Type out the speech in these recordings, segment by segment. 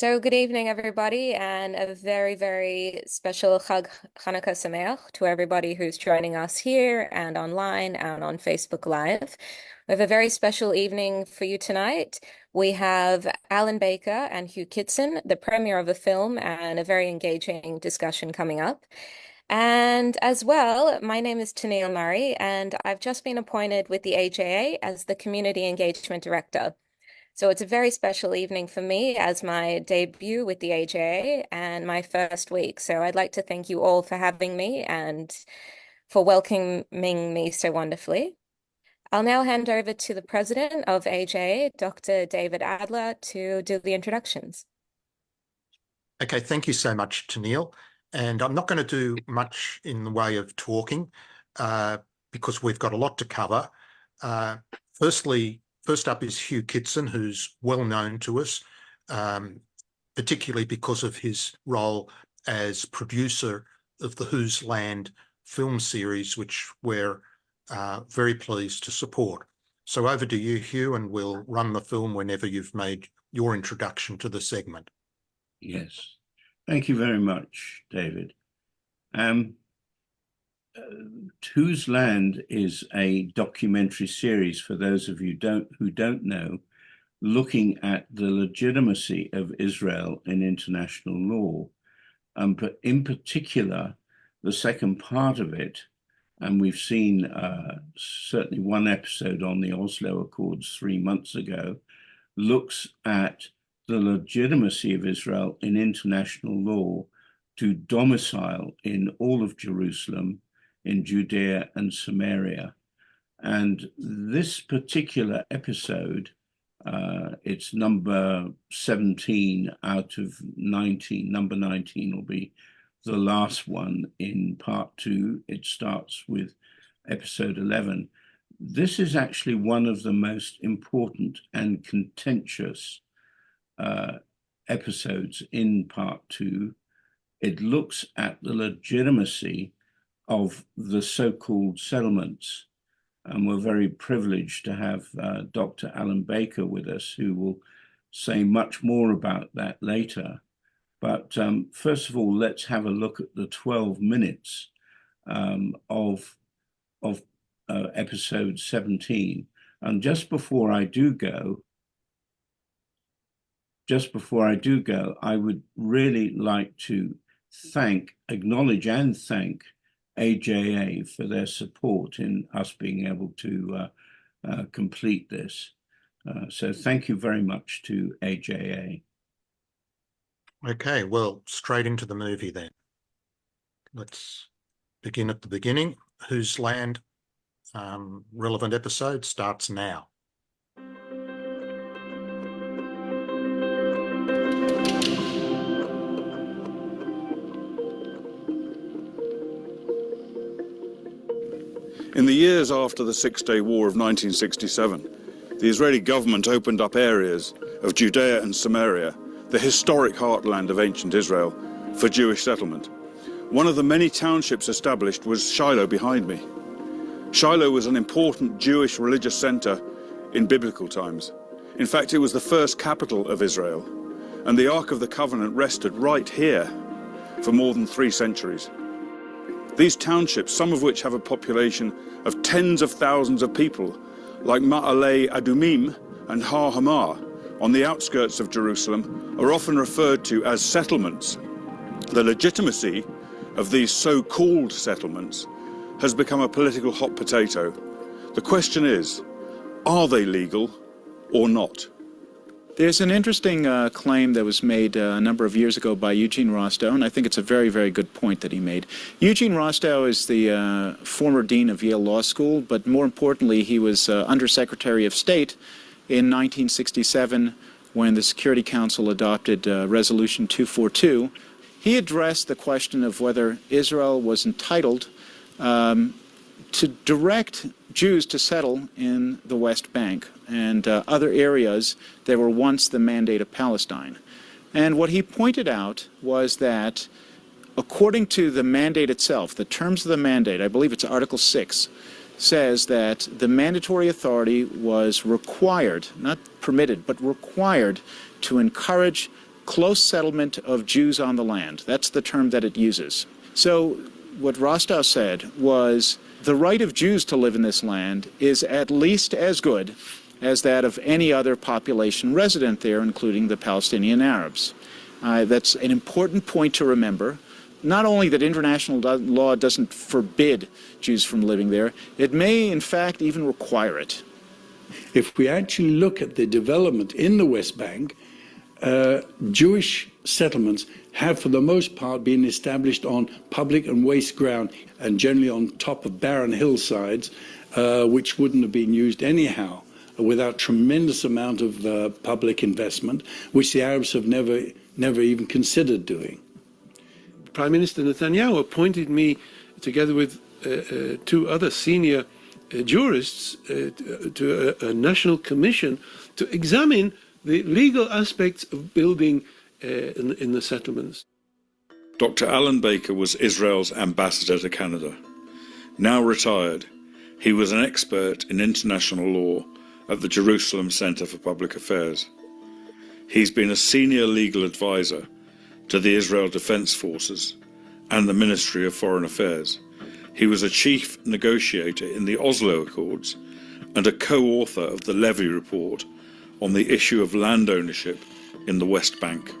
So good evening, everybody, and a very, very special Chanukah Sameach to everybody who's joining us here and online and on Facebook Live. We have a very special evening for you tonight. We have Alan Baker and Hugh Kitson, the premiere of a film, and a very engaging discussion coming up. And as well, my name is Tennille Murray, and I've just been appointed with the AJA as the Community Engagement Director. So it's a very special evening for me as my debut with the AJA and my first week. So I'd like to thank you all for having me and for welcoming me so wonderfully. I'll now hand over to the president of AJA, Dr. David Adler, to do the introductions. Okay, thank you so much, Tennille. And I'm not going to do much in the way of talking because we've got a lot to cover. First up is Hugh Kitson, who's well known to us, particularly because of his role as producer of the Whose Land film series, which we're very pleased to support. So over to you, Hugh, and we'll run the film whenever you've made your introduction to the segment. Yes. Thank you very much, David. Whose Land is a documentary series, for those of you who don't know, looking at the legitimacy of Israel in international law, but in particular, the second part of it, and we've seen certainly one episode on the Oslo Accords 3 months ago, looks at the legitimacy of Israel in international law to domicile in all of Jerusalem, in Judea and Samaria. And this particular episode, it's number 17 out of 19, number 19 will be the last one in part 2. It starts with episode 11. This is actually one of the most important and contentious episodes in part 2. It looks at the legitimacy of the so-called settlements, and we're very privileged to have Dr. Alan Baker with us, who will say much more about that later. But first of all, let's have a look at the 12 minutes of episode 17. And just before I do go, I would really like to acknowledge and thank AJA for their support in us being able to complete this. So thank you very much to AJA. Okay, well, straight into the movie then. Let's begin at the beginning. Whose Land relevant episode starts now. In the years after the Six-Day War of 1967, the Israeli government opened up areas of Judea and Samaria, the historic heartland of ancient Israel, for Jewish settlement. One of the many townships established was Shiloh behind me. Shiloh was an important Jewish religious center in biblical times. In fact, it was the first capital of Israel, and the Ark of the Covenant rested right here for more than 3 centuries. These townships, some of which have a population of tens of thousands of people, like Ma'aleh Adumim and Har Hamar, on the outskirts of Jerusalem, are often referred to as settlements. The legitimacy of these so-called settlements has become a political hot potato. The question is, are they legal or not? There's an interesting claim that was made a number of years ago by Eugene Rostow, and I think it's a very, very good point that he made. Eugene Rostow is the former dean of Yale Law School, but more importantly, he was Undersecretary of State in 1967 when the Security Council adopted Resolution 242. He addressed the question of whether Israel was entitled to direct Jews to settle in the West Bank and other areas that were once the Mandate of Palestine. And what he pointed out was that according to the mandate itself, the terms of the mandate, I believe it's Article 6, says that the mandatory authority was required, not permitted, but required to encourage close settlement of Jews on the land. That's the term that it uses. So what Rostow said was the right of Jews to live in this land is at least as good as that of any other population resident there, including the Palestinian Arabs. That's an important point to remember. Not only that international law doesn't forbid Jews from living there, it may, in fact, even require it. If we actually look at the development in the West Bank, Jewish settlements have, for the most part, been established on public and waste ground, and generally on top of barren hillsides, which wouldn't have been used anyhow, without tremendous amount of public investment, which the Arabs have never even considered doing. Prime Minister Netanyahu appointed me, together with two other senior jurists, to a national commission to examine the legal aspects of building in the settlements. Dr. Alan Baker was Israel's ambassador to Canada. Now retired, he was an expert in international law at the Jerusalem Center for Public Affairs. He's been a senior legal advisor to the Israel Defense Forces and the Ministry of Foreign Affairs. He was a chief negotiator in the Oslo Accords and a co-author of the Levy Report on the issue of land ownership in the West Bank.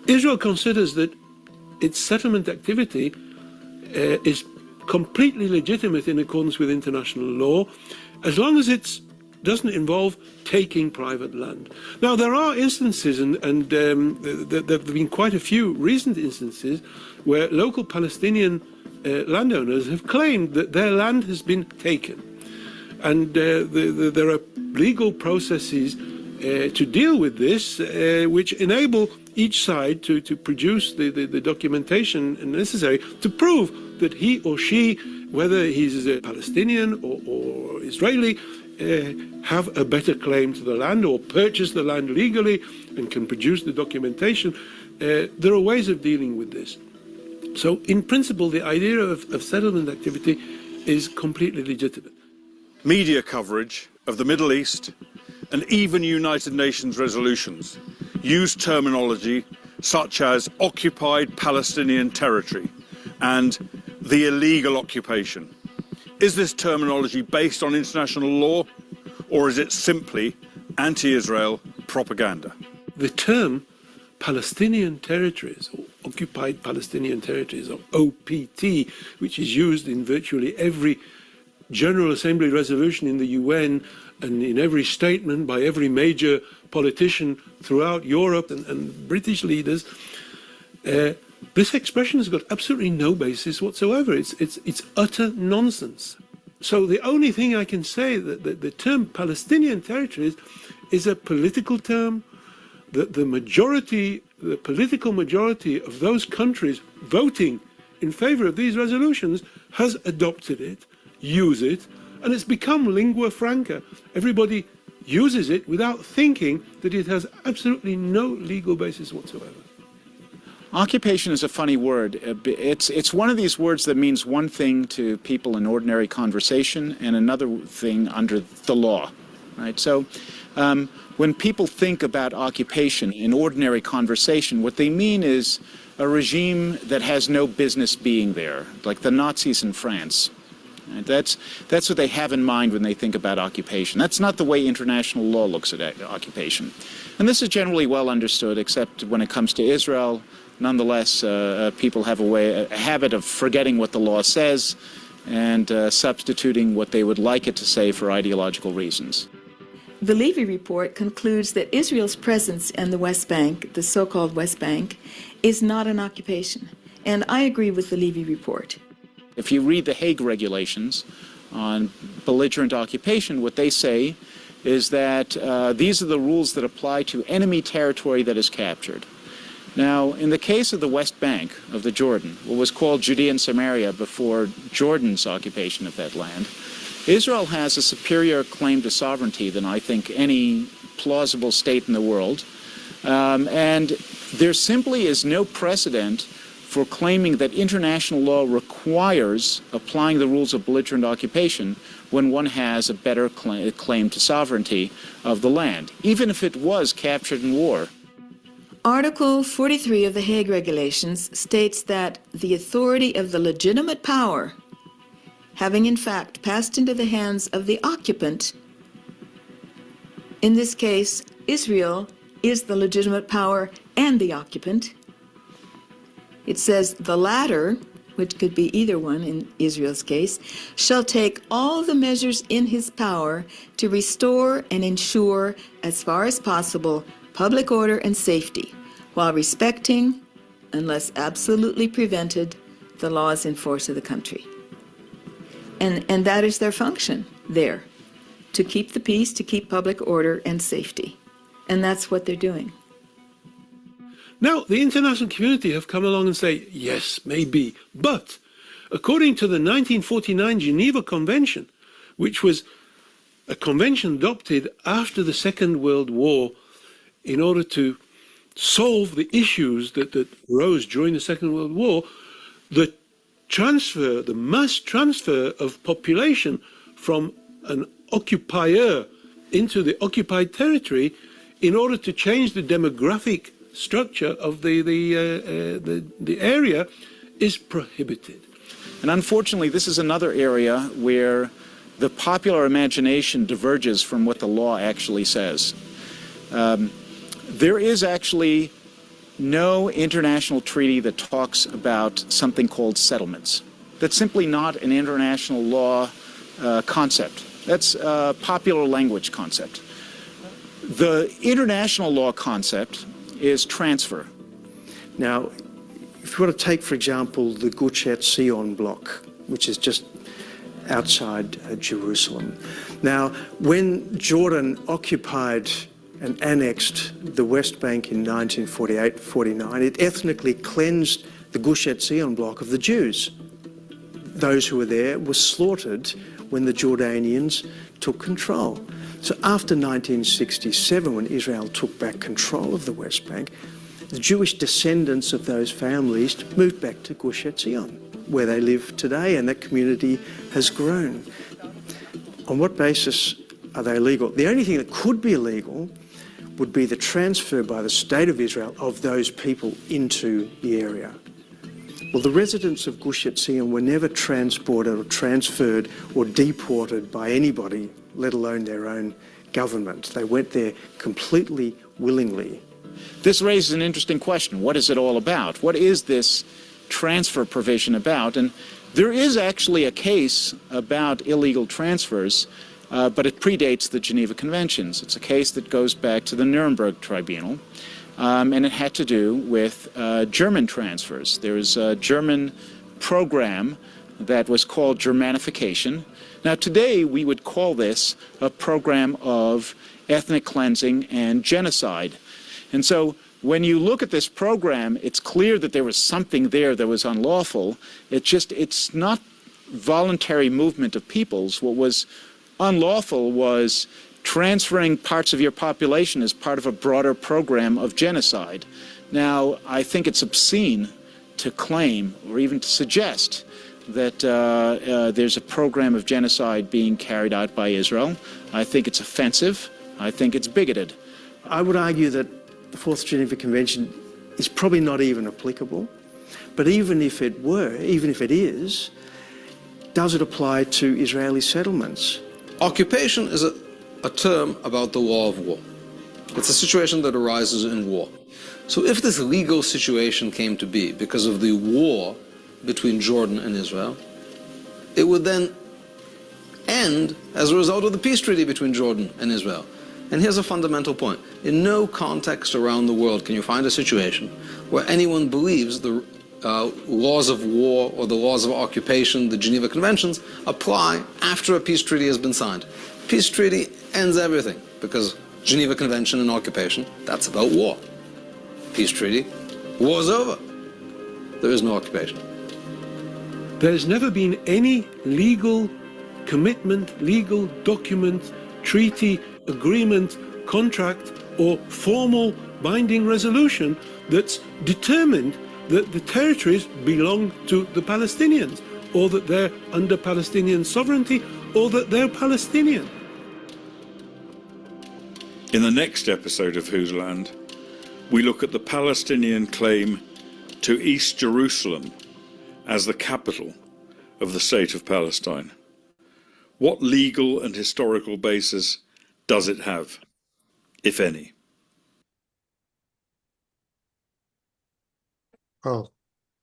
Israel considers that its settlement activity is completely legitimate in accordance with international law, as long as it doesn't involve taking private land. Now, there are instances, and there have been quite a few recent instances, where local Palestinian landowners have claimed that their land has been taken. And there are legal processes to deal with this, which enable each side to produce the documentation necessary to prove that he or she, whether he's a Palestinian or Israeli, have a better claim to the land or purchase the land legally and can produce the documentation. There are ways of dealing with this. So, in principle, the idea of settlement activity is completely legitimate. Media coverage of the Middle East and even United Nations resolutions use terminology such as occupied Palestinian territory and the illegal occupation. Is this terminology based on international law, or is it simply anti-Israel propaganda? The term Palestinian territories, or occupied Palestinian territories, or OPT, which is used in virtually every General Assembly resolution in the UN and in every statement by every major politician throughout Europe and British leaders, this expression has got absolutely no basis whatsoever. It's utter nonsense. So the only thing I can say that the term Palestinian territories is a political term that the political majority of those countries voting in favor of these resolutions has adopted it, use it, and it's become lingua franca. Everybody uses it without thinking that it has absolutely no legal basis whatsoever. Occupation is a funny word. It's one of these words that means one thing to people in ordinary conversation and another thing under the law, right? So when people think about occupation in ordinary conversation, what they mean is a regime that has no business being there, like the Nazis in France. Right? That's what they have in mind when they think about occupation. That's not the way international law looks at occupation. And this is generally well understood, except when it comes to Israel. Nonetheless, people have a habit of forgetting what the law says and substituting what they would like it to say for ideological reasons. The Levy report concludes that Israel's presence in the West Bank, the so-called West Bank, is not an occupation. And I agree with the Levy report. If you read the Hague regulations on belligerent occupation, what they say is that these are the rules that apply to enemy territory that is captured. Now, in the case of the West Bank of the Jordan, what was called Judea-Samaria before Jordan's occupation of that land, Israel has a superior claim to sovereignty than I think any plausible state in the world. And there simply is no precedent for claiming that international law requires applying the rules of belligerent occupation when one has a better claim to sovereignty of the land, even if it was captured in war. Article 43 of the Hague Regulations states that the authority of the legitimate power, having in fact passed into the hands of the occupant, in this case, Israel is the legitimate power and the occupant. It says the latter, which could be either one in Israel's case, shall take all the measures in his power to restore and ensure, as far as possible, public order and safety, while respecting, unless absolutely prevented, the laws in force of the country. And that is their function there, to keep the peace, to keep public order and safety. And that's what they're doing. Now, the international community have come along and say, yes, maybe, but according to the 1949 Geneva Convention, which was a convention adopted after the Second World War in order to solve the issues that arose during the Second World War, the mass transfer of population from an occupier into the occupied territory in order to change the demographic structure of the area is prohibited. And unfortunately, this is another area where the popular imagination diverges from what the law actually says. There is actually no international treaty that talks about something called settlements. That's simply not an international law concept. That's a popular language concept. The international law concept is transfer. Now, if you want to take, for example, the Gush Etzion block, which is just outside Jerusalem. Now, when Jordan occupied and annexed the West Bank in 1948-49, it ethnically cleansed the Gush Etzion block of the Jews. Those who were there were slaughtered when the Jordanians took control. So after 1967, when Israel took back control of the West Bank, the Jewish descendants of those families moved back to Gush Etzion, where they live today, and that community has grown. On what basis are they illegal? The only thing that could be illegal would be the transfer by the State of Israel of those people into the area. Well, the residents of Gush Etzion were never transported or transferred or deported by anybody, let alone their own government. They went there completely willingly. This raises an interesting question. What is it all about? What is this transfer provision about? And there is actually a case about illegal transfers, but it predates the Geneva Conventions. It's a case that goes back to the Nuremberg Tribunal, and it had to do with German transfers. There was a German program that was called Germanification. Now, today we would call this a program of ethnic cleansing and genocide. And so when you look at this program, it's clear that there was something there that was unlawful. It's not voluntary movement of peoples. What was unlawful was transferring parts of your population as part of a broader program of genocide. Now, I think it's obscene to claim or even to suggest that there's a program of genocide being carried out by Israel. I think it's offensive. I think it's bigoted. I would argue that the Fourth Geneva Convention is probably not even applicable. But even if it were, even if it is, does it apply to Israeli settlements? Occupation is a term about the law of war. It's a situation that arises in war. So if this legal situation came to be because of the war between Jordan and Israel, it would then end as a result of the peace treaty between Jordan and Israel. And here's a fundamental point. In no context around the world can you find a situation where anyone believes the laws of war or the laws of occupation, the Geneva Conventions, apply after a peace treaty has been signed. Peace treaty ends everything, because Geneva Convention and occupation, that's about war. Peace treaty, war's over. There is no occupation. There's never been any legal commitment, legal document, treaty, agreement, contract, or formal binding resolution that's determined that the territories belong to the Palestinians, or that they're under Palestinian sovereignty, or that they're Palestinian. In the next episode of Whose Land, we look at the Palestinian claim to East Jerusalem as the capital of the state of Palestine. What legal and historical basis does it have, if any? Well,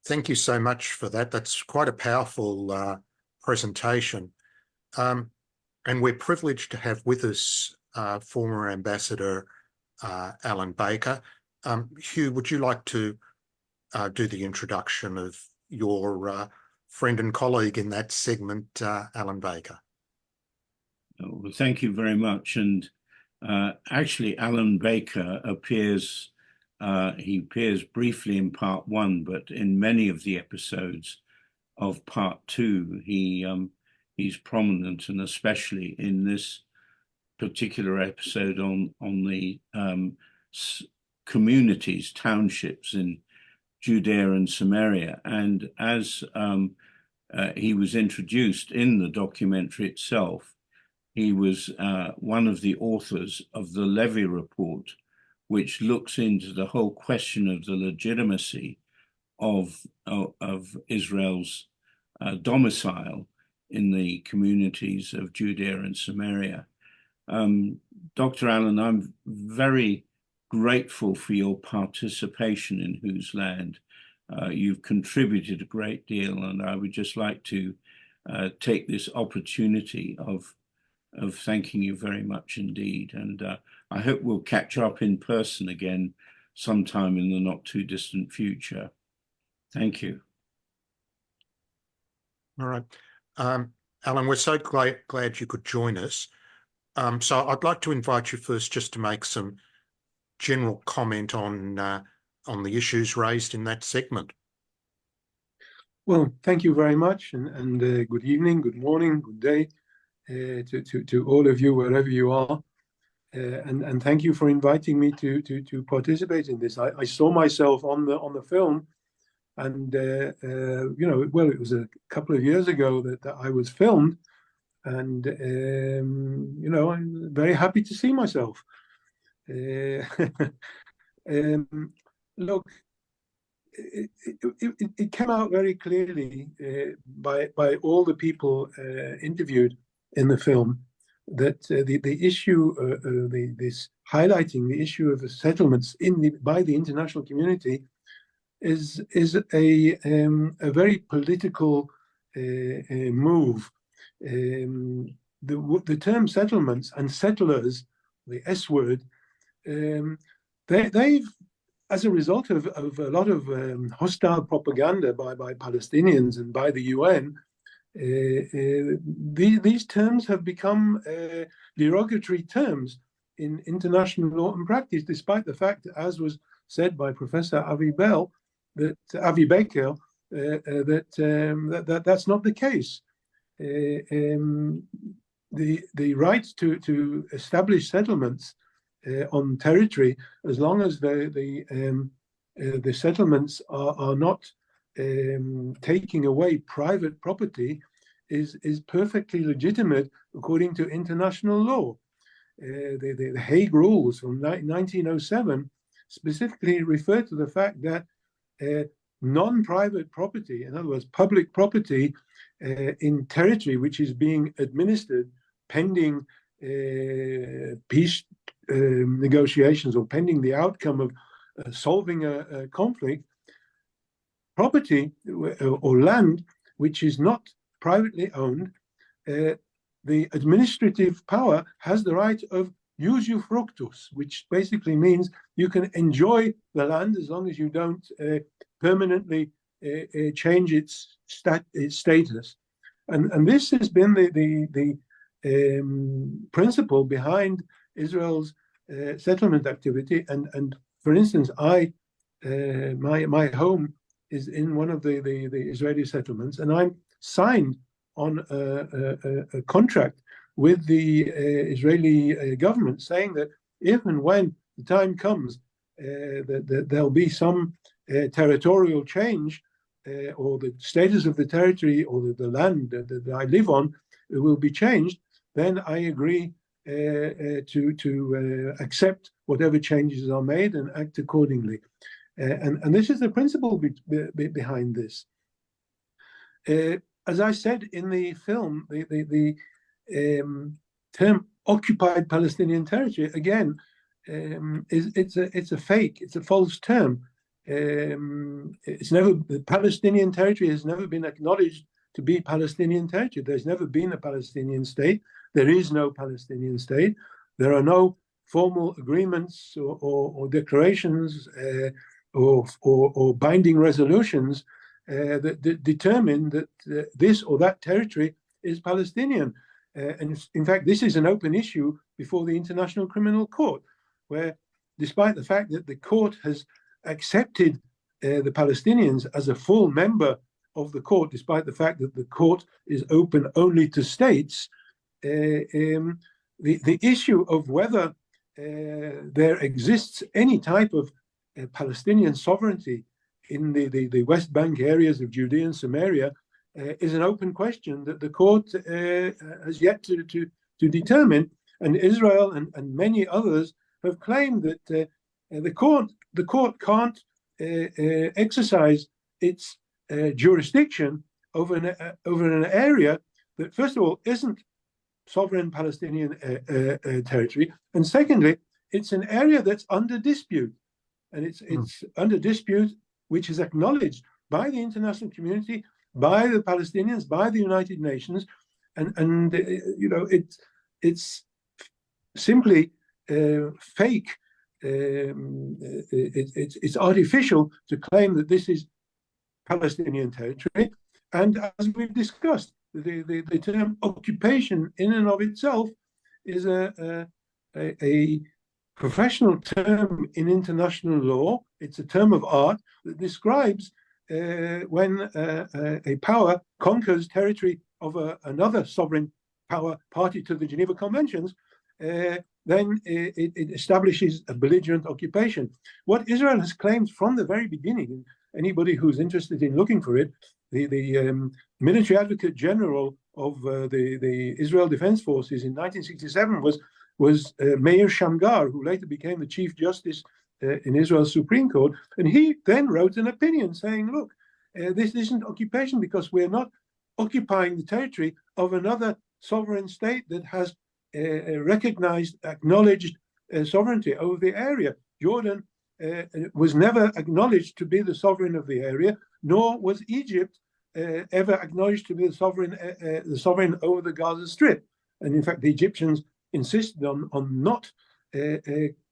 thank you so much for that. That's quite a powerful presentation. And we're privileged to have with us former Ambassador Alan Baker. Hugh, would you like to do the introduction of your friend and colleague in that segment, Alan Baker? Well, thank you very much. And actually, Alan Baker appears, he appears briefly in part 1, but in many of the episodes of part 2, he's prominent, and especially in this particular episode on the communities, townships in Judea and Samaria. And as he was introduced in the documentary itself, he was one of the authors of the Levy Report, which looks into the whole question of the legitimacy of Israel's domicile in the communities of Judea and Samaria. Dr. Allen, I'm very grateful for your participation in Whose Land. You've contributed a great deal, and I would just like to take this opportunity of thanking you very much indeed. And I hope we'll catch up in person again sometime in the not too distant future. Thank you. All right. Alan, we're so glad you could join us. So I'd like to invite you first just to make some general comment on the issues raised in that segment. Well, thank you very much, and good evening, good morning, good day to all of you wherever you are, and thank you for inviting me to participate in this. I saw myself on the film, and you know, well, it was a couple of years ago that I was filmed, and you know, I'm very happy to see myself. Look, it came out very clearly by all the people interviewed in the film that the issue, this highlighting the issue of the settlements by the international community is a very political move. The term settlements and settlers, the S word, they've, as a result of a lot of hostile propaganda by Palestinians and by the UN, these terms have become derogatory terms in international law and practice, despite the fact that, as was said by Professor Avi Baker, that's not the case. The right to establish settlements on territory, as long as the settlements are not taking away private property, is perfectly legitimate according to international law. The Hague Rules from 1907 specifically refer to the fact that non-private property, in other words, public property in territory which is being administered pending peace negotiations or pending the outcome of solving a conflict, property or land which is not privately owned, the administrative power has the right of usufructus, which basically means you can enjoy the land as long as you don't permanently change its status. And this has been the principle behind Israel's settlement activity. And for instance, my home is in one of the Israeli settlements, and I'm signed on a contract with the Israeli government saying that if and when the time comes that there'll be some territorial change, or the status of the territory or the land that I live on will be changed, then I agree to accept whatever changes are made and act accordingly. And this is the principle behind this. As I said in the film, the term occupied Palestinian territory, again, it's a fake, it's a false term. The Palestinian territory has never been acknowledged to be Palestinian territory. There's never been a Palestinian state. There is no Palestinian state. There are no formal agreements or declarations or binding resolutions that determine that this or that territory is Palestinian. And in fact, this is an open issue before the International Criminal Court, where despite the fact that the court has accepted the Palestinians as a full member of the court, despite the fact that the court is open only to states, the issue of whether there exists any type of Palestinian sovereignty in the West Bank areas of Judea and Samaria is an open question that the court has yet to determine. And Israel and many others have claimed that the court can't exercise its jurisdiction over an area that, first of all, isn't sovereign Palestinian territory, and secondly, it's an area that's under dispute, and it's under dispute which is acknowledged by the international community, by the Palestinians, by the United Nations, and you know, it's simply fake. It's artificial to claim that this is Palestinian territory. And as we've discussed, the term occupation in and of itself is a professional term in international law. It's a term of art that describes when a power conquers territory of another sovereign power party to the Geneva Conventions, then it establishes a belligerent occupation. What Israel has claimed from the very beginning, and anybody who's interested in looking for it, the military advocate general of the Israel Defense Forces in 1967 was Meir Shamgar, who later became the Chief Justice in Israel's Supreme Court. And he then wrote an opinion saying, look, this isn't occupation because we're not occupying the territory of another sovereign state that has recognized, acknowledged sovereignty over the area. Jordan was never acknowledged to be the sovereign of the area, nor was Egypt ever acknowledged to be the sovereign over the Gaza Strip. And in fact, the Egyptians insisted on not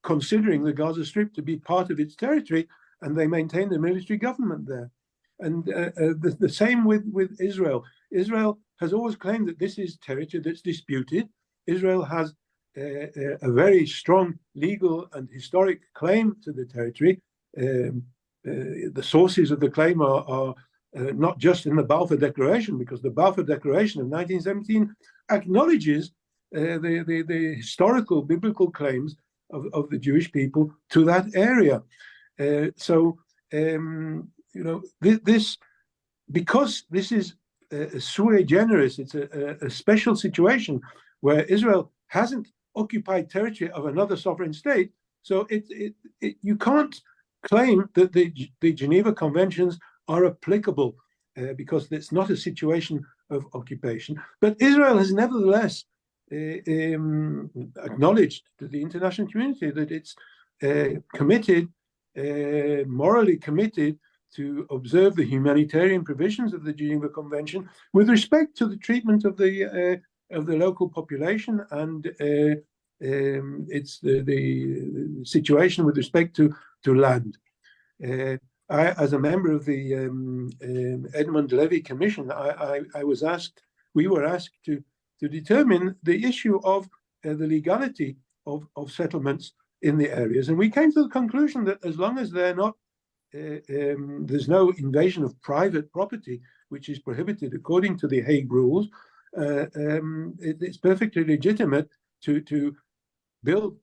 considering the Gaza Strip to be part of its territory, and they maintained a military government there. And the same with Israel. Israel has always claimed that this is territory that's disputed. Israel has a very strong legal and historic claim to the territory. The sources of the claim are not just in the Balfour Declaration, because the Balfour Declaration of 1917 acknowledges the historical biblical claims of the Jewish people to that area. You know, this, because this is sui generis, it's a special situation where Israel hasn't occupied territory of another sovereign state. So you can't claim that the Geneva Conventions are applicable because it's not a situation of occupation. But Israel has nevertheless acknowledged to the international community that it's committed, morally committed, to observe the humanitarian provisions of the Geneva Convention with respect to the treatment of the local population and it's the situation with respect to land. I, as a member of the Edmund Levy Commission, we were asked to determine the issue of the legality of settlements in the areas, and we came to the conclusion that as long as they're not there's no invasion of private property, which is prohibited according to the Hague Rules, it's perfectly legitimate to build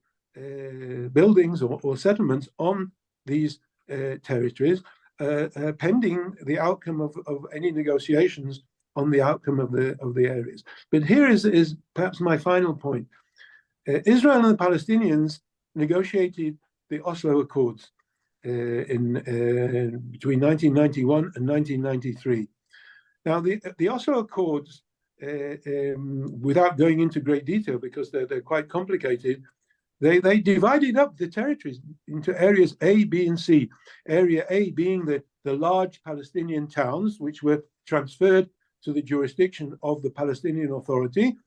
buildings or settlements on these territories, pending the outcome of any negotiations on the outcome of the areas. But here is perhaps my final point. Israel and the Palestinians negotiated the Oslo Accords between 1991 and 1993. Now, the Oslo Accords, without going into great detail because they're quite complicated, they divided up the territories into areas A, B, and C. Area A being the large Palestinian towns, which were transferred to the jurisdiction of the Palestinian Authority,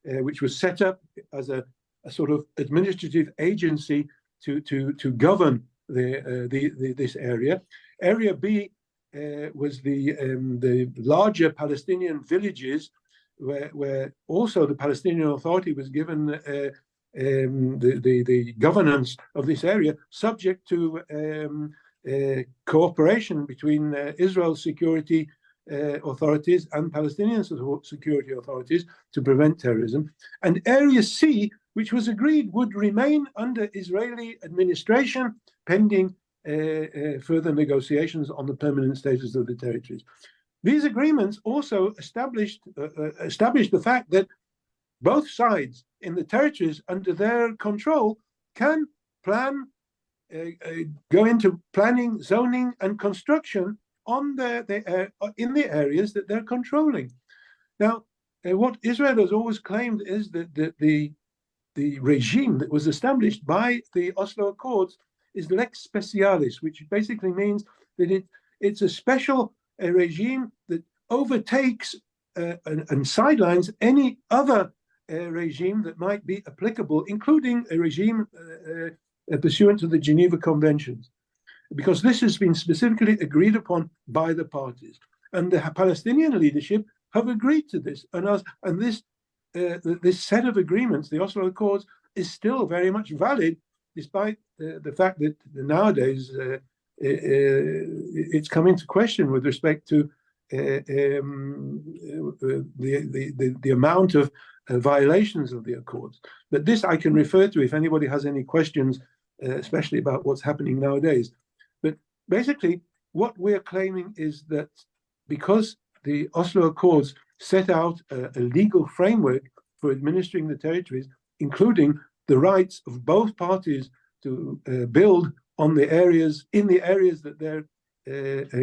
which was set up as a sort of administrative agency to govern this area. Area B was the larger Palestinian villages, where also the Palestinian Authority was given the governance of this area, subject to cooperation between Israel's security authorities and Palestinian security authorities to prevent terrorism. And Area C, which was agreed would remain under Israeli administration pending further negotiations on the permanent status of the territories. These agreements also established the fact that both sides in the territories under their control can plan, go into planning, zoning, and construction on in the areas that they're controlling. Now, what Israel has always claimed is that the regime that was established by the Oslo Accords is lex specialis, which basically means that it's a special regime that overtakes and sidelines any other regime that might be applicable, including a regime pursuant to the Geneva Conventions, because this has been specifically agreed upon by the parties. And the Palestinian leadership have agreed to this. And this set of agreements, the Oslo Accords, is still very much valid, despite the fact that nowadays it's come into question with respect to the amount of violations of the Accords. But this I can refer to if anybody has any questions, especially about what's happening nowadays. But basically, what we're claiming is that because the Oslo Accords set out a legal framework for administering the territories, including the rights of both parties to build on the areas, in the areas that they're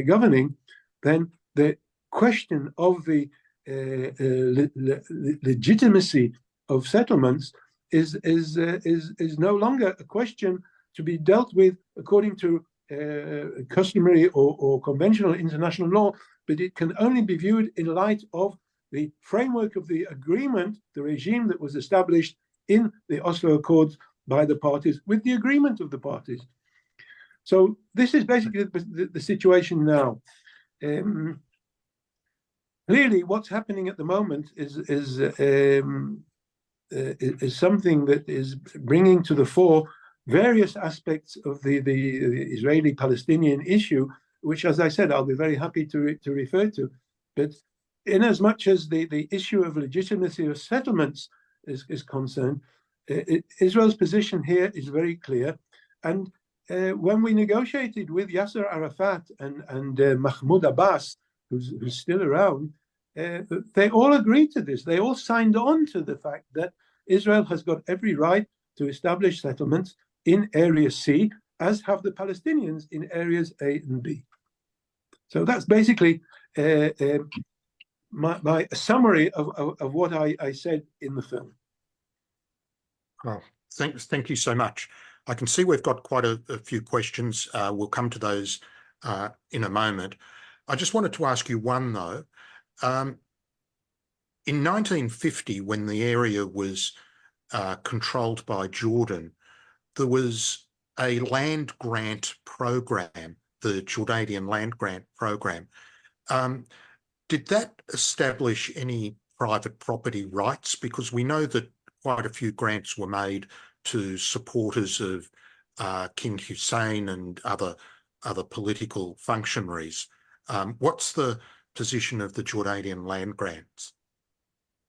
governing, then the question of the legitimacy of settlements is no longer a question to be dealt with according to customary or conventional international law, but it can only be viewed in light of the framework of the agreement, the regime that was established in the Oslo Accords by the parties with the agreement of the parties. So this is basically the situation now. Clearly, what's happening at the moment is something that is bringing to the fore various aspects of the Israeli-Palestinian issue, which, as I said, I'll be very happy to refer to. But in as much as the issue of legitimacy of settlements is concerned, Israel's position here is very clear. And when we negotiated with Yasser Arafat and Mahmoud Abbas, who's still around, they all agreed to this. They all signed on to the fact that Israel has got every right to establish settlements in Area C, as have the Palestinians in areas A and B. So that's basically my summary of what I said in the film. Well, thank you so much. I can see we've got quite a few questions. We'll come to those in a moment. I just wanted to ask you one, though. In 1950, when the area was controlled by Jordan, there was a land grant program, the Jordanian land grant program. Did that establish any private property rights? Because we know that quite a few grants were made to supporters of King Hussein and other political functionaries. What's the position of the Jordanian land grants?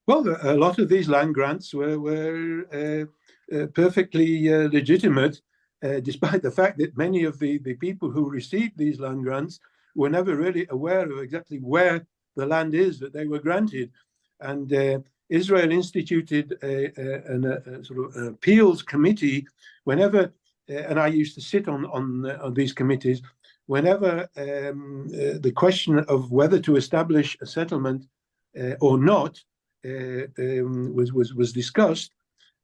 Well, a lot of these land grants were perfectly legitimate, despite the fact that many of the people who received these land grants were never really aware of exactly where the land is that they were granted. And Israel instituted a sort of an appeals committee whenever, and I used to sit on these committees, whenever the question of whether to establish a settlement or not was discussed,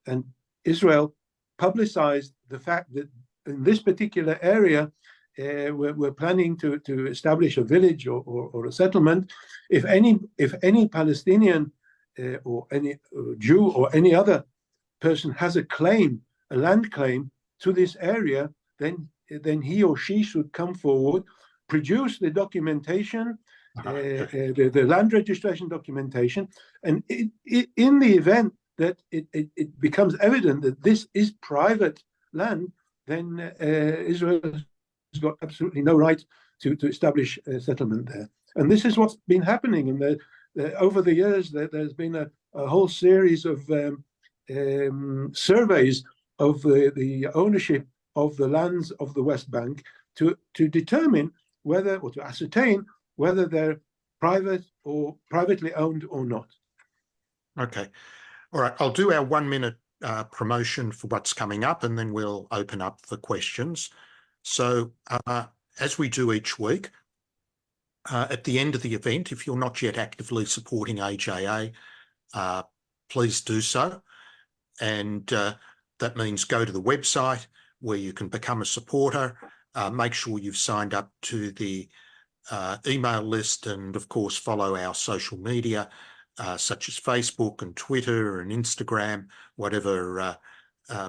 and Israel publicized the fact that in this particular area we're planning to establish a village or a settlement. If any Palestinian or any Jew or any other person has a claim, a land claim to this area, then he or she should come forward, produce the documentation, the land registration documentation, and in the event that it becomes evident that this is private land, then Israel has got absolutely no right to establish a settlement there. And this is what's been happening. And over the years, there's been a whole series of surveys of the ownership of the lands of the West Bank to determine whether, or to ascertain whether they're private or privately owned or not. Okay. All right. I'll do our 1 minute promotion for what's coming up, and then we'll open up for questions. So as we do each week, at the end of the event, if you're not yet actively supporting AJA, please do so. And that means go to the website where you can become a supporter. Make sure you've signed up to the email list, and of course follow our social media such as Facebook and Twitter and Instagram, whatever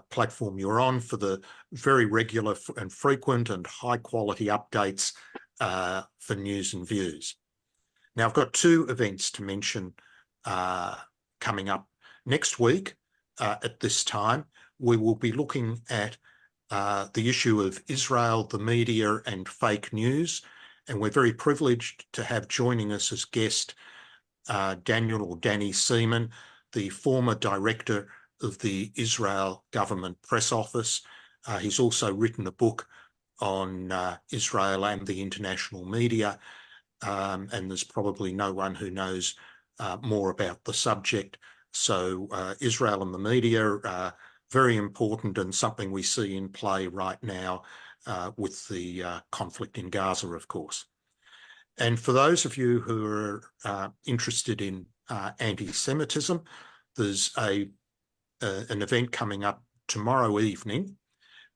platform you're on, for the very regular and frequent and high quality updates for news and views. Now, I've got 2 events to mention coming up next week. At this time, we will be looking at the issue of Israel, the media, and fake news. And we're very privileged to have joining us as guest Danny Seaman, the former director of the Israel Government Press Office. He's also written a book on Israel and the international media, and there's probably no one who knows more about the subject. So Israel and the media are very important, and something we see in play right now with the conflict in Gaza, of course. And for those of you who are interested in anti-Semitism, there's an event coming up tomorrow evening,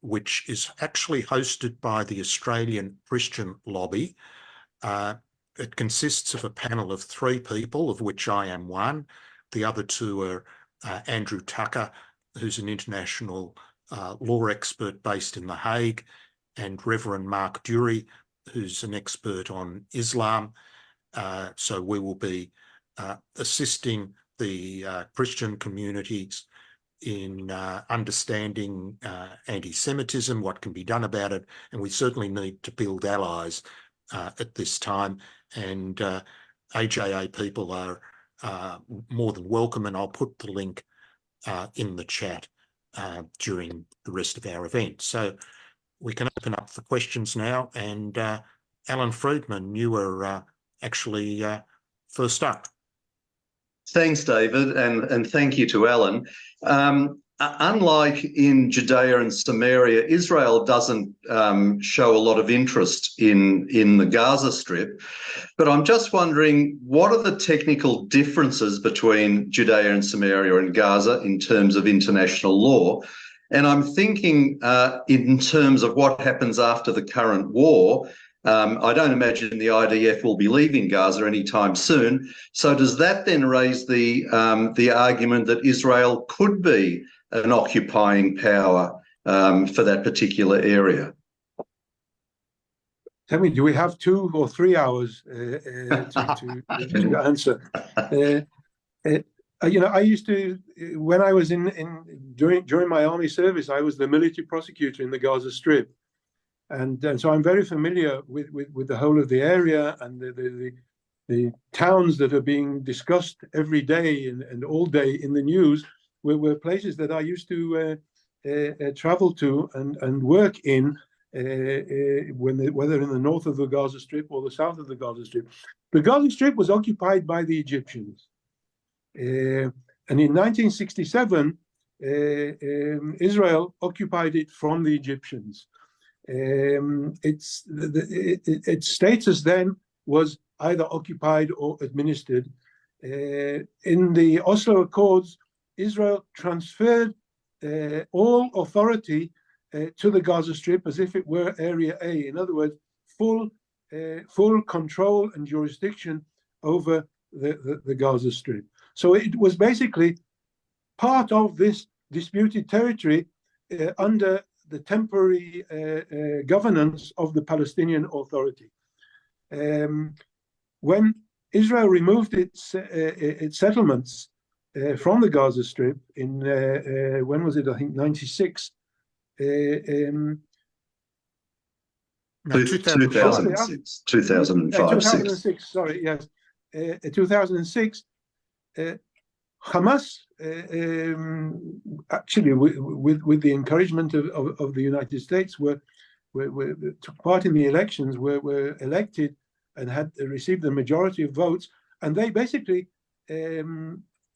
which is actually hosted by the Australian Christian Lobby. It consists of a panel of 3 people, of which I am one. The other 2 are Andrew Tucker, who's an international law expert based in The Hague, and Reverend Mark Dury, who's an expert on Islam. So we will be assisting the Christian communities in understanding anti-Semitism, what can be done about it, and we certainly need to build allies at this time. And AJA people are more than welcome, and I'll put the link in the chat during the rest of our event. So we can open up for questions now. And Alan Friedman, you were actually first up. Thanks, David, and thank you to Alan. Unlike in Judea and Samaria, Israel doesn't show a lot of interest in the Gaza Strip. But I'm just wondering, what are the technical differences between Judea and Samaria and Gaza in terms of international law? And I'm thinking in terms of what happens after the current war. I don't imagine the IDF will be leaving Gaza anytime soon. So does that then raise the argument that Israel could be an occupying power for that particular area? Tell me, do we have 2 or 3 hours to answer? I used to, when I was during my army service, I was the military prosecutor in the Gaza Strip. And so I'm very familiar with the whole of the area, and the towns that are being discussed every day and all day in the news were places that I used to travel to and work in, whether in the north of the Gaza Strip or the south of the Gaza Strip. The Gaza Strip was occupied by the Egyptians. And in 1967, Israel occupied it from the Egyptians. Its status then was either occupied or administered. In the Oslo Accords, Israel transferred all authority to the Gaza Strip as if it were Area A. In other words, full control and jurisdiction over the Gaza Strip. So it was basically part of this disputed territory under the temporary governance of the Palestinian Authority. When Israel removed its settlements from the Gaza Strip in, when was it? I think 96. 2006. 2005. 2006. Sorry, yes. 2006. Hamas, actually, with the encouragement of the United States, took part in the elections, were elected and had received the majority of votes, and they basically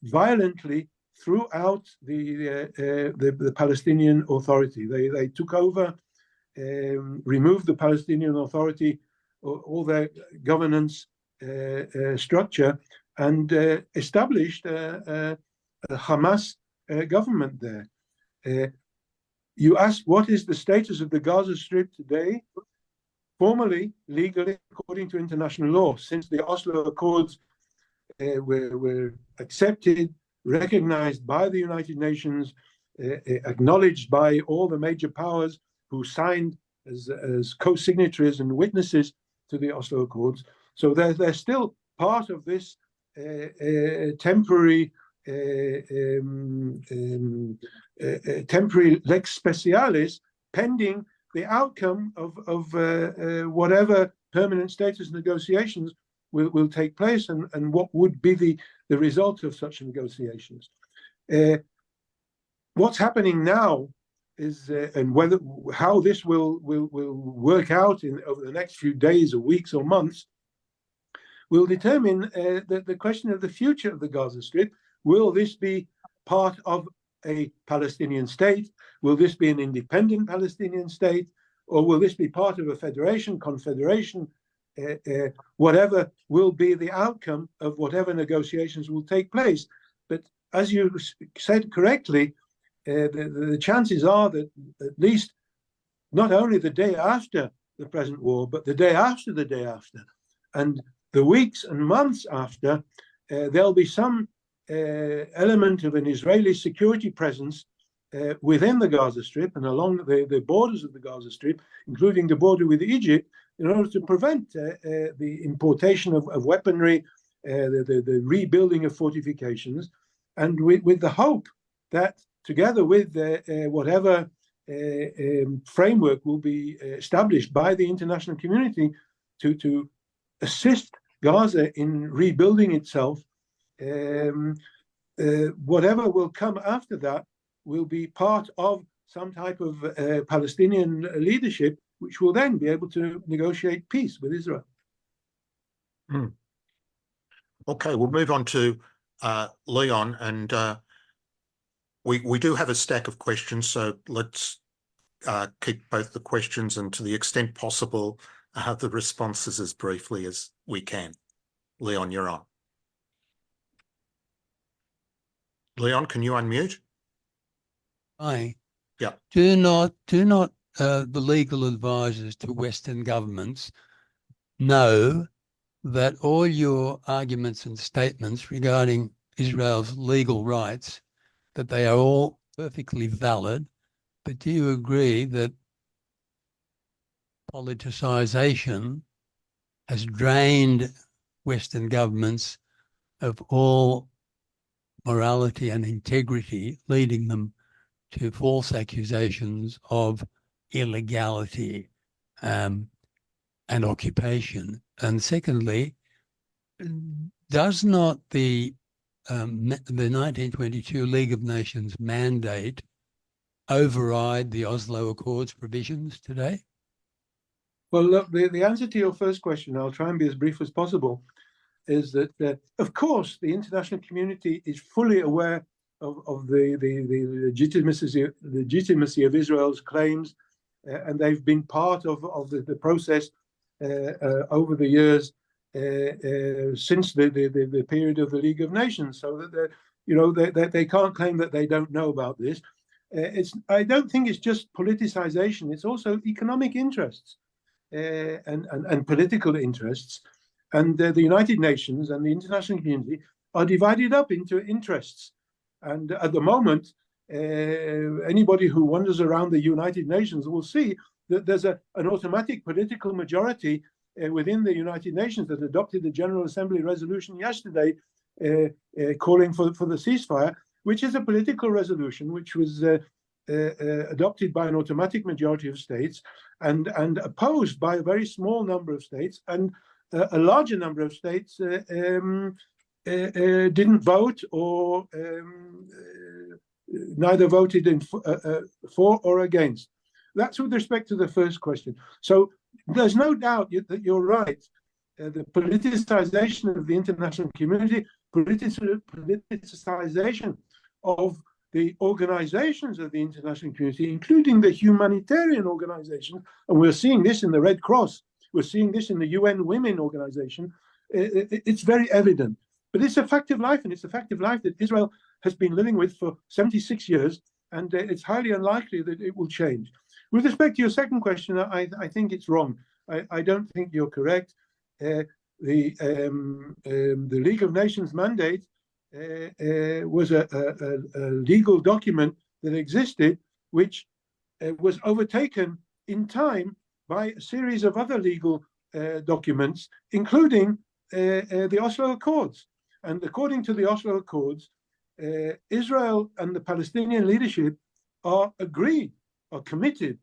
violently threw out the Palestinian Authority. They took over, removed the Palestinian Authority, all their governance structure, and established a Hamas government there. You asked, what is the status of the Gaza Strip today? Formally, legally, according to international law, since the Oslo Accords were accepted, recognized by the United Nations, acknowledged by all the major powers who signed as co-signatories and witnesses to the Oslo Accords. So they're still part of this temporary lex specialis, pending the outcome of whatever permanent status negotiations will take place, and what would be the result of such negotiations. What's happening now is, and how this will work out over the next few days or weeks or months, will determine the question of the future of the Gaza Strip. Will this be part of a Palestinian state? Will this be an independent Palestinian state? Or will this be part of a federation, confederation? Whatever will be the outcome of whatever negotiations will take place. But as you said correctly, the chances are that at least not only the day after the present war, but the day after the day after, and the weeks and months after, there'll be some element of an Israeli security presence within the Gaza Strip and along the borders of the Gaza Strip, including the border with Egypt, in order to prevent the importation of weaponry, the rebuilding of fortifications, and with the hope that together with whatever framework will be established by the international community to assist Gaza in rebuilding itself, whatever will come after that will be part of some type of Palestinian leadership, which will then be able to negotiate peace with Israel. Okay, we'll move on to Leon, and we do have a stack of questions, so let's keep both the questions and, to the extent possible, the responses as briefly as we can. Leon, you're on. Leon, can you unmute? Hi. Yeah. Do not the legal advisors to Western governments know that all your arguments and statements regarding Israel's legal rights, that they are all perfectly valid, but do you agree that politicization has drained Western governments of all morality and integrity, leading them to false accusations of illegality and occupation? And secondly, does not the 1922 League of Nations mandate override the Oslo Accords provisions today? Well, look, the answer to your first question, I'll try and be as brief as possible. is that of course the international community is fully aware of the legitimacy of Israel's claims, and they've been part of the process over the years since the period of the League of Nations. So that they can't claim that they don't know about this. I don't think it's just politicization. It's also economic interests and political interests. And the United Nations and the international community are divided up into interests. And at the moment, anybody who wanders around the United Nations will see that there's an automatic political majority within the United Nations that adopted the General Assembly resolution yesterday calling for the ceasefire, which is a political resolution which was adopted by an automatic majority of states and opposed by a very small number of states, and a larger number of states didn't vote or neither voted for or against. That's with respect to the first question. So there's no doubt that you're right. The politicization of the international community, politicization of the organizations of the international community, including the humanitarian organizations, and we're seeing this in the Red Cross, we're seeing this in the UN Women Organization, it's very evident. But it's a fact of life, and it's a fact of life that Israel has been living with for 76 years, and it's highly unlikely that it will change. With respect to your second question, I think it's wrong. I don't think you're correct. The League of Nations mandate was a legal document that existed, which was overtaken in time by a series of other legal documents, including the Oslo Accords. And according to the Oslo Accords, Israel and the Palestinian leadership are committed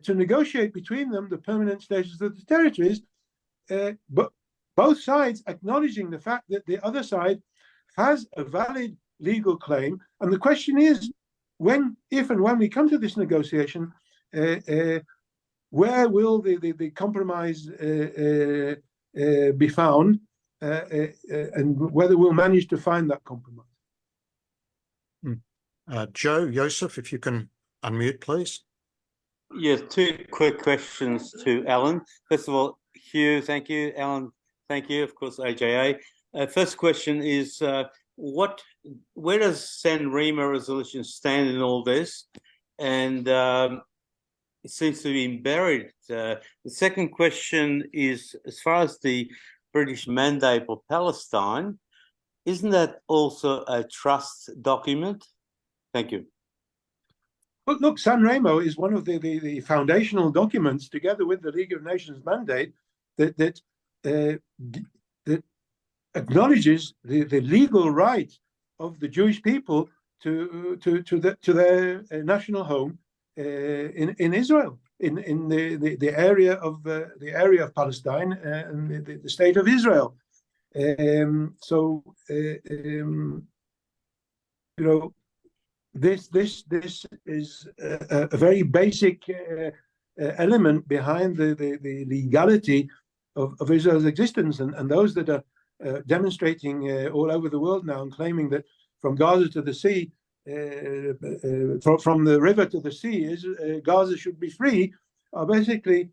to negotiate between them the permanent status of the territories, but both sides acknowledging the fact that the other side has a valid legal claim. And the question is, if and when we come to this negotiation, where will the compromise be found, and whether we'll manage to find that compromise? Joe, Joseph, if you can unmute, please. Yes, two quick questions to Alan. First of all, Hugh, thank you. Alan, thank you. Of course, AJA. First question is, where does San Remo resolution stand in all this? And it seems to be buried. The second question is, as far as the British mandate for Palestine, isn't that also a trust document? Thank you. Well, look, San Remo is one of the foundational documents, together with the League of Nations mandate, that acknowledges the legal right of the Jewish people to their national home in Israel, in the area of Palestine and the state of Israel. This is a very basic element behind the legality of Israel's existence, and those that are demonstrating all over the world now and claiming that from Gaza to the sea, from the river to the sea, Gaza should be free, are basically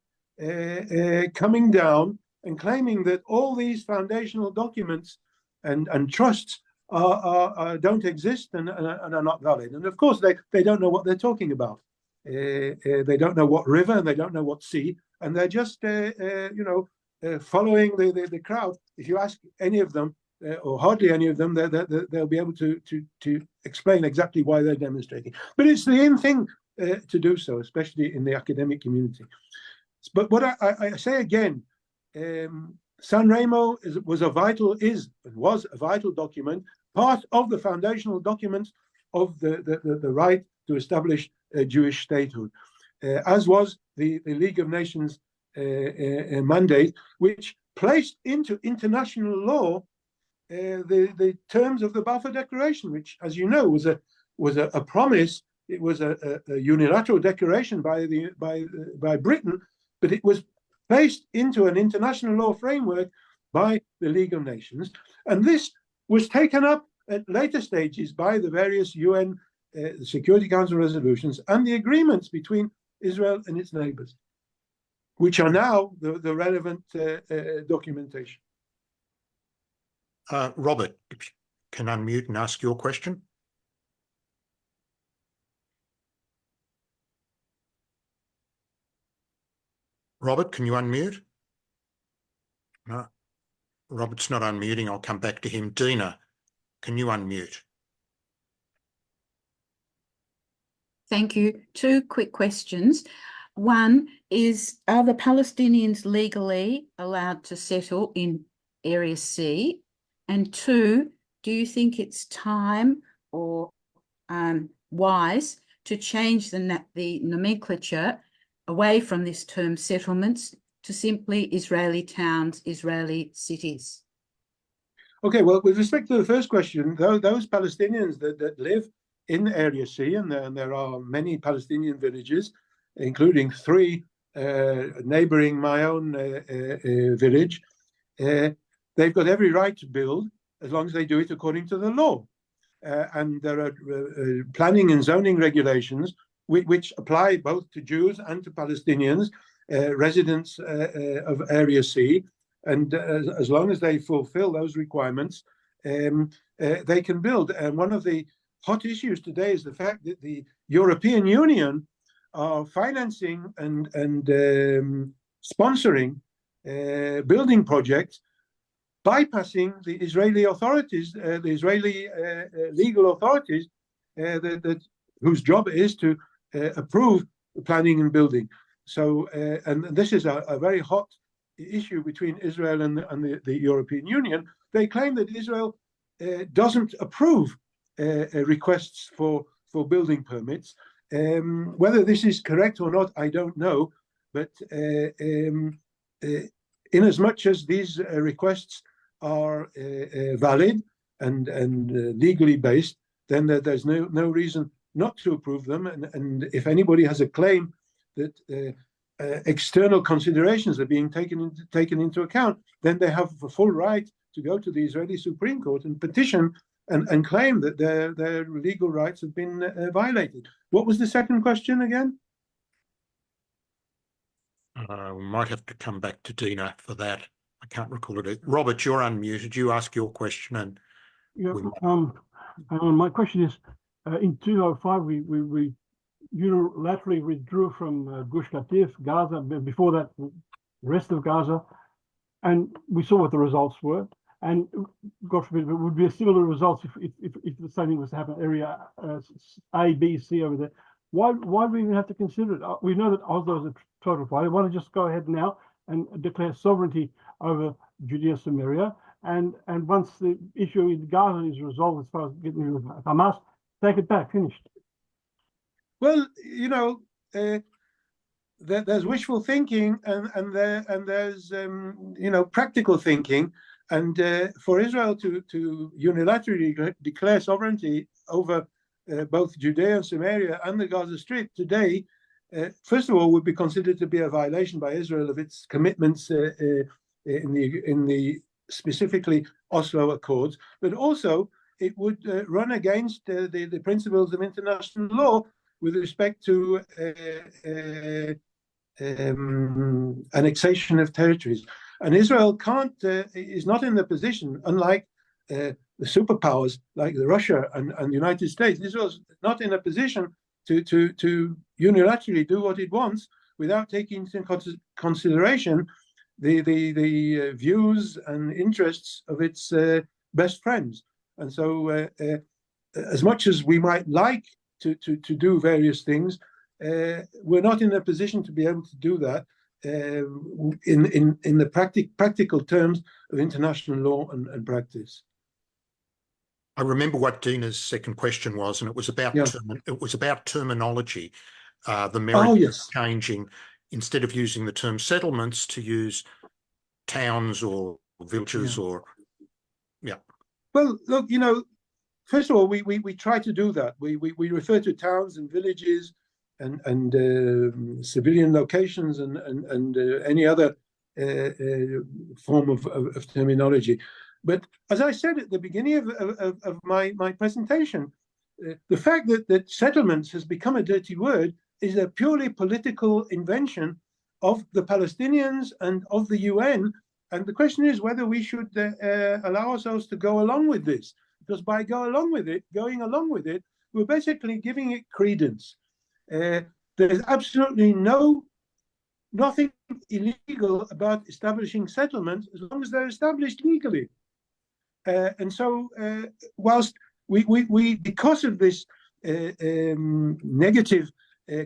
coming down and claiming that all these foundational documents and trusts don't exist and are not valid. And of course, they don't know what they're talking about. They don't know what river and they don't know what sea, and they're just following the crowd. If you ask any of them, or hardly any of them, they'll be able to explain exactly why they're demonstrating. But it's the in thing to do so, especially in the academic community. But what I say again, San Remo was a vital document, part of the foundational documents of the right to establish a Jewish statehood, as was the League of Nations mandate, which placed into international law the terms of the Balfour Declaration, which, as you know, was a promise. It was a unilateral declaration by Britain, but it was placed into an international law framework by the League of Nations. And this was taken up at later stages by the various UN Security Council resolutions and the agreements between Israel and its neighbors, which are now the relevant documentation. Robert, if you can unmute and ask your question. Robert, can you unmute? No, Robert's not unmuting. I'll come back to him. Dina, can you unmute? Thank you. Two quick questions. One is, are the Palestinians legally allowed to settle in Area C? And two, do you think it's time or wise to change the nomenclature away from this term settlements to simply Israeli towns, Israeli cities? Okay, well, with respect to the first question, those Palestinians that live in Area C, and there are many Palestinian villages, including 3 neighboring my own village, they've got every right to build as long as they do it according to the law. And there are planning and zoning regulations which apply both to Jews and to Palestinians, residents of Area C. And as long as they fulfill those requirements, they can build. And one of the hot issues today is the fact that the European Union are financing and sponsoring building projects, bypassing the Israeli authorities, the Israeli legal authorities, whose job is to approve planning and building. So, and this is a very hot issue between Israel and the European Union. They claim that Israel doesn't approve requests for building permits. Whether this is correct or not, I don't know. But in as much as these requests are valid and legally based, then there's no reason not to approve them. And if anybody has a claim that external considerations are being taken into account, then they have a full right to go to the Israeli Supreme Court and petition and claim that their legal rights have been violated. What was the second question again? We might have to come back to Dina for that. I can't recall it. Robert, you're unmuted. You ask your question. And yeah, my question is, in 2005, we unilaterally withdrew from Gush Katif, Gaza, before that, the rest of Gaza, and we saw what the results were. And God forbid, it would be a similar result if the same thing was to happen area A, B, C over there. Why do we even have to consider it? We know that Oslo is a total failure. Why don't we just go ahead now and declare sovereignty over Judea-Samaria? And once the issue in Gaza is resolved as far as getting rid of Hamas, take it back, finished. Well, you know, there's wishful thinking and there's you know, practical thinking. And for Israel to unilaterally declare sovereignty over both Judea and Samaria and the Gaza Strip today, first of all, would be considered to be a violation by Israel of its commitments in the specifically Oslo Accords, but also it would run against the principles of international law with respect to annexation of territories. And Israel is not in the position, unlike the superpowers like Russia and the United States, Israel's not in a position to unilaterally do what it wants without taking into consideration the views and interests of its best friends. And so as much as we might like to do various things, we're not in a position to be able to do that in the practical terms of international law and practice. I remember what Dina's second question was, and it was about terminology. The merit of changing, instead of using the term settlements, to use towns or villages or Well, look, you know, first of all, we try to do that. We refer to towns and villages and civilian locations and any other form of terminology. But as I said at the beginning of my presentation, the fact that settlements has become a dirty word is a purely political invention of the Palestinians and of the UN. And the question is whether we should allow ourselves to go along with this, because by going along with it, we're basically giving it credence. There's absolutely nothing illegal about establishing settlements as long as they're established legally. And so, whilst we because of this negative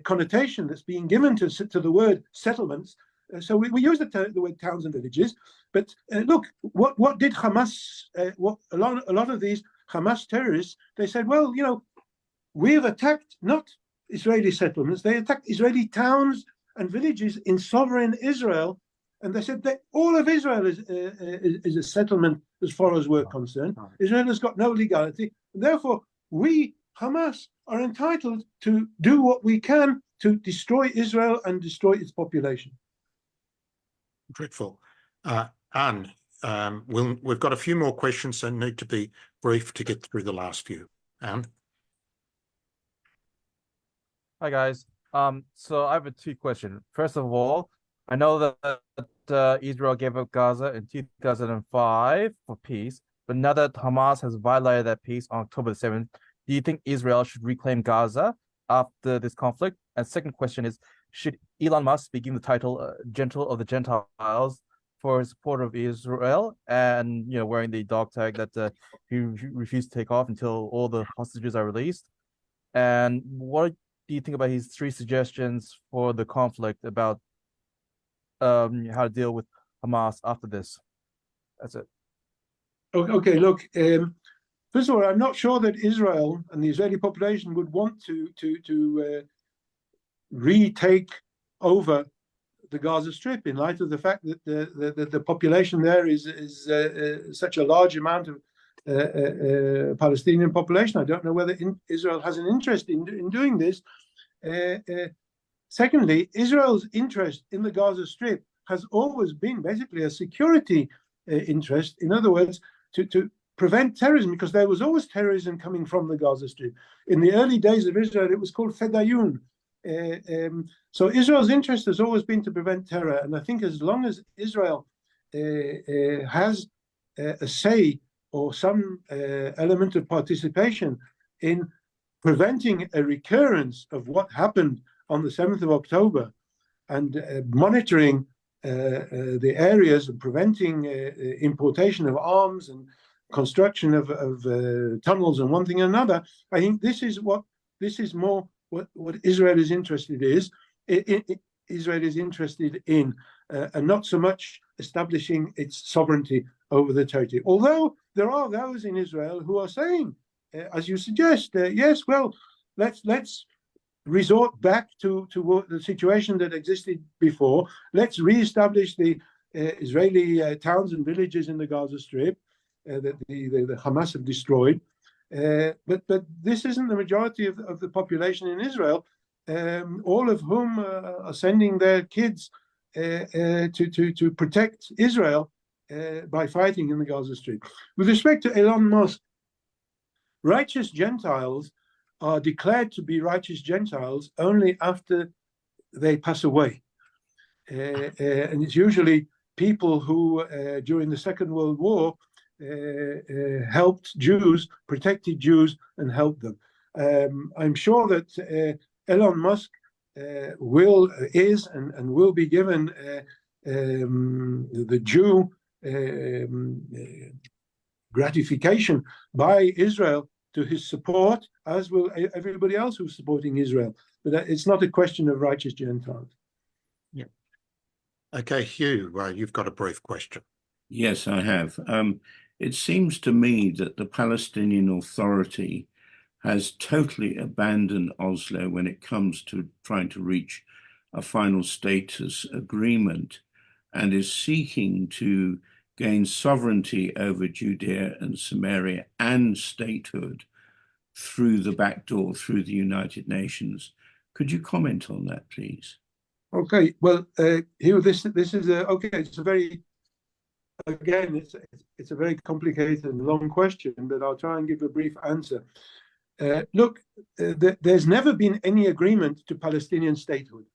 connotation that's being given to the word settlements, so we use the word towns and villages. But look, what did Hamas? What a lot of these Hamas terrorists, they said, well, you know, we've attacked not Israeli settlements, they attacked Israeli towns and villages in sovereign Israel, and they said that all of Israel is a settlement as far as we're concerned. Israel has got no legality, and therefore we, Hamas, are entitled to do what we can to destroy Israel and destroy its population. Dreadful. Anne, we've got a few more questions and need to be brief to get through the last few. Anne? Hi, guys. So I have a two question. First of all, I know that Israel gave up Gaza in 2005 for peace, but now that Hamas has violated that peace on October 7th, do you think Israel should reclaim Gaza after this conflict? And second question is, should Elon Musk be given the title Gentle of the Gentiles for his support of Israel, and wearing the dog tag that he refused to take off until all the hostages are released? And what do you think about his three suggestions for the conflict about how to deal with Hamas after this? That's it. Okay, look, first of all, I'm not sure that Israel and the Israeli population would want to retake over the Gaza Strip in light of the fact that the population there is such a large amount of Palestinian population. I don't know whether Israel has an interest in doing this. Secondly, Israel's interest in the Gaza Strip has always been basically a security interest. In other words, to prevent terrorism, because there was always terrorism coming from the Gaza Strip. In the early days of Israel, it was called Fedayun. So Israel's interest has always been to prevent terror. And I think as long as Israel has a say or some element of participation in preventing a recurrence of what happened on the 7th of October and monitoring the areas and preventing importation of arms and construction of tunnels and one thing and another, I think this is more what Israel is interested Israel is interested in, and not so much establishing its sovereignty over the territory. Although there are those in Israel who are saying, as you suggest, yes, well, let's resort back to the situation that existed before. Let's reestablish the Israeli towns and villages in the Gaza Strip that the Hamas have destroyed. But this isn't the majority of the population in Israel, all of whom are sending their kids to protect Israel by fighting in the Gaza Strip. With respect to Elon Musk, righteous Gentiles are declared to be righteous Gentiles only after they pass away. And it's usually people who, during the Second World War, helped Jews, protected Jews, and helped them. I'm sure that Elon Musk is and will be given the due gratification by Israel to his support, as will everybody else who's supporting Israel. But it's not a question of righteous Gentiles. Yeah. Okay, Hugh, you've got a brief question. Yes, I have. It seems to me that the Palestinian Authority has totally abandoned Oslo when it comes to trying to reach a final status agreement, and is seeking to gain sovereignty over Judea and Samaria and statehood through the back door, through the United Nations. Could you comment on that, please? Okay, well, Hugh, this is okay. It's a very, again, it's a very complicated and long question, but I'll try and give a brief answer. Look, there's never been any agreement to Palestinian statehood.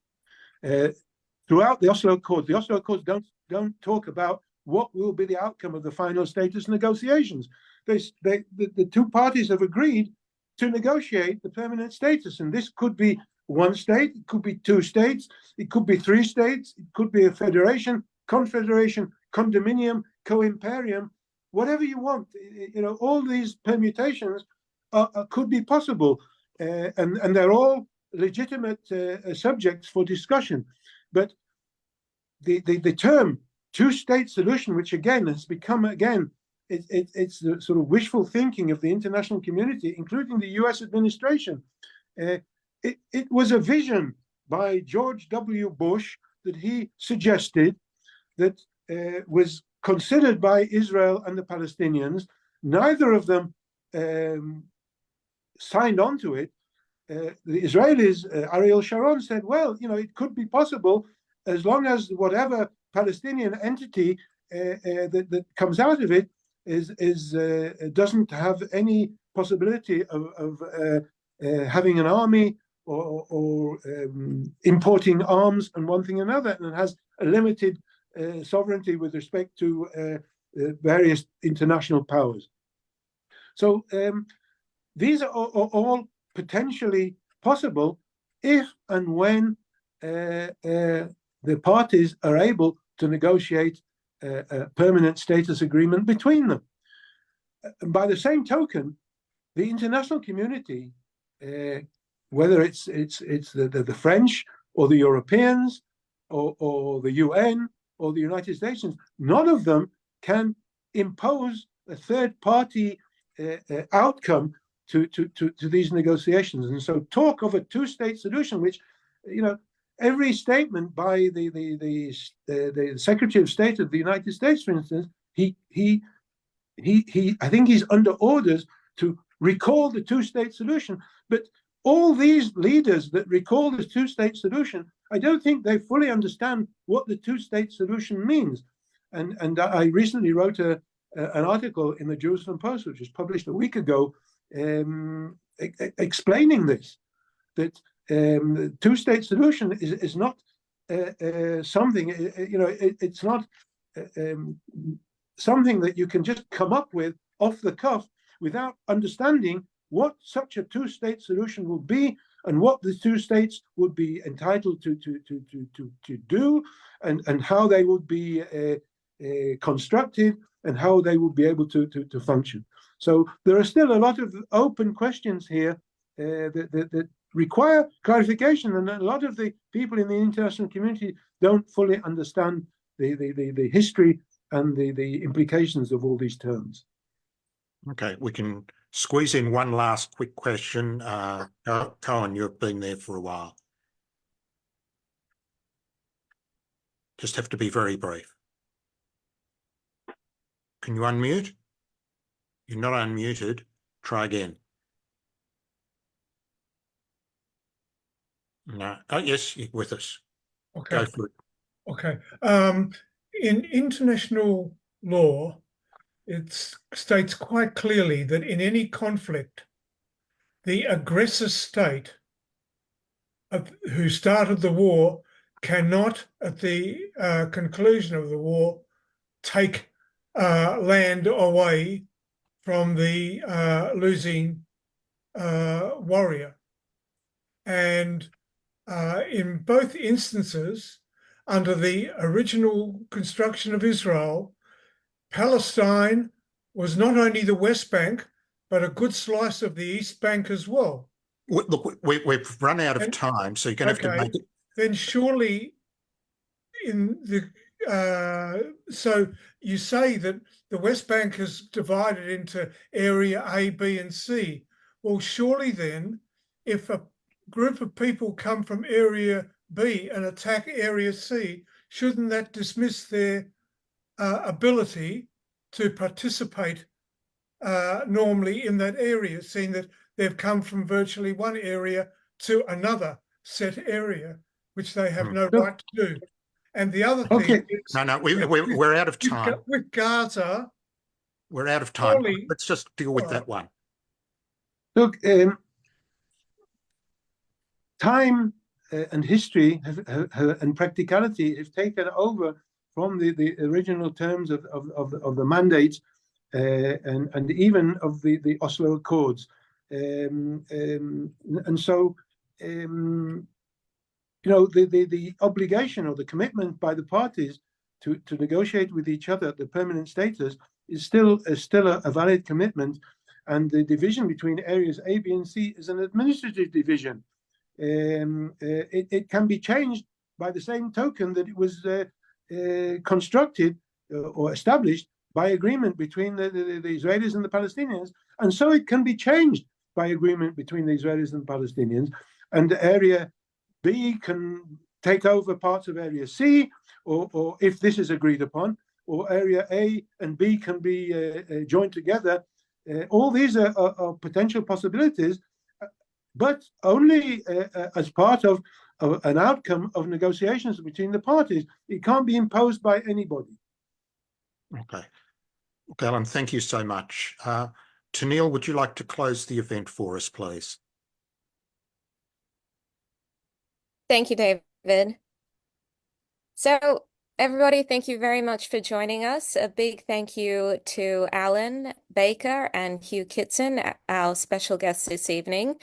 Throughout the Oslo Accords don't talk about what will be the outcome of the final status negotiations. The two parties have agreed to negotiate the permanent status, and this could be one state, it could be two states, it could be three states, it could be a federation, confederation, condominium, co-imperium, whatever you want. You know, all these permutations could be possible, and they're all legitimate subjects for discussion. But the term two-state solution, which again has become it's the sort of wishful thinking of the international community, including the US administration. It was a vision by George W. Bush that he suggested that was considered by Israel and the Palestinians. Neither of them signed on to it. The Israelis, Ariel Sharon said, well, you know, it could be possible as long as whatever Palestinian entity that comes out of it doesn't have any possibility of having an army or importing arms and one thing or another, and it has a limited sovereignty with respect to various international powers. So these are all potentially possible if and when the parties are able to negotiate a permanent status agreement between them. And by the same token, the international community, whether it's the French or the Europeans or the UN or the United States, none of them can impose a third party outcome to these negotiations. And so talk of a two-state solution, which, you know, every statement by the Secretary of State of the United States, for instance, I think he's under orders to recall the two-state solution. But all these leaders that recall the two-state solution, I don't think they fully understand what the two-state solution means. And I recently wrote an article in the Jerusalem Post, which was published a week ago, explaining this, that the two-state solution is not something, you know, it's not something that you can just come up with off the cuff without understanding what such a two-state solution will be and what the two states would be entitled to do, and how they would be constructed and how they would be able to function. So there are still a lot of open questions here that require clarification, and a lot of the people in the international community don't fully understand the history and the implications of all these terms. Okay, we can squeeze in one last quick question. Cohen, you've been there for a while. Just have to be very brief. Can you unmute? You're not unmuted. Try again. No. Oh, yes, you're with us. Okay. Go for it. Okay. In international law, it states quite clearly that in any conflict, the aggressor state who started the war cannot, at the conclusion of the war, take land away from the losing warrior. And in both instances, under the original construction of Israel, Palestine was not only the West Bank, but a good slice of the East Bank as well. Look, we've run out of time, so you're going to have to make it. Then surely in the so you say that the West Bank is divided into area A, B, and C. Well, surely then, if a group of people come from area B and attack area C, shouldn't that dismiss their ability to participate normally in that area, seeing that they've come from virtually one area to another set area? which they have no Look. right to do. And the other Okay. thing is, No, we're out of time. with Gaza, We're out of time. surely- Let's just deal with that one. Look, time and history and practicality have taken over from the original terms of the mandates and even of the Oslo Accords. And so, you know, the obligation or the commitment by the parties to negotiate with each other the permanent status is still a valid commitment. And the division between areas A, B, and C is an administrative division. It can be changed by the same token that it was constructed or established by agreement between the Israelis and the Palestinians. And so it can be changed by agreement between the Israelis and the Palestinians. And area B can take over parts of area C, or if this is agreed upon, or area A and B can be joined together. All these are potential possibilities, but only as part of an outcome of negotiations between the parties. It can't be imposed by anybody. Okay. Okay, Alan, thank you so much. Tennille, would you like to close the event for us, please? Thank you, David. So, everybody, thank you very much for joining us. A big thank you to Alan, Baker, and Hugh Kitson, our special guests this evening.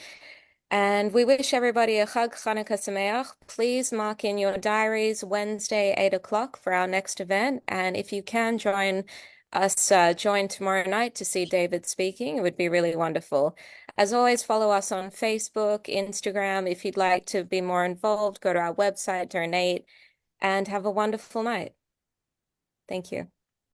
And we wish everybody a Chag Chanukah Sameach. Please mark in your diaries Wednesday, 8 o'clock for our next event. And if you can join us, join tomorrow night to see David speaking, it would be really wonderful. As always, follow us on Facebook, Instagram. If you'd like to be more involved, go to our website, donate, and have a wonderful night. Thank you.